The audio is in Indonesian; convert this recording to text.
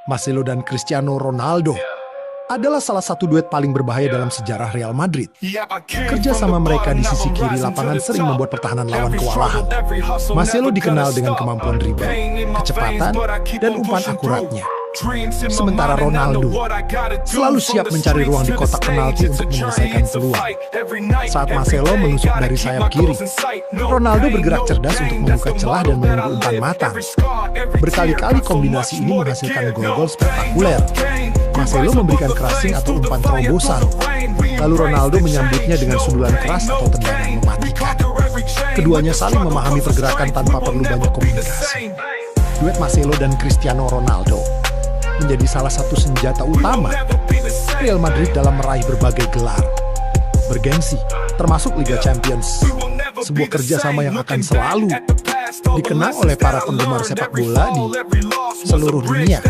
Marcelo dan Cristiano Ronaldo adalah salah satu duet paling berbahaya dalam sejarah Real Madrid. Kerja sama mereka di sisi kiri lapangan sering membuat pertahanan lawan kewalahan. Marcelo dikenal dengan kemampuan dribble, kecepatan, dan umpan akuratnya. Sementara Ronaldo selalu siap mencari ruang di kotak penalti untuk menyelesaikan peluang. Saat Marcelo menusuk dari sayap kiri, Ronaldo bergerak cerdas untuk membuka celah dan menunggu umpan matang. Berkali-kali kombinasi ini menghasilkan gol-gol spektakuler. Marcelo memberikan crossing atau umpan terobosan, lalu Ronaldo menyambutnya dengan sundulan keras atau tendangan mematikan. Keduanya saling memahami pergerakan tanpa perlu banyak komunikasi. Duet Marcelo dan Cristiano Ronaldo menjadi salah satu senjata utama Real Madrid dalam meraih berbagai gelar bergengsi, termasuk Liga Champions. Sebuah kerjasama yang akan selalu dikenal oleh para penggemar sepak bola di seluruh dunia.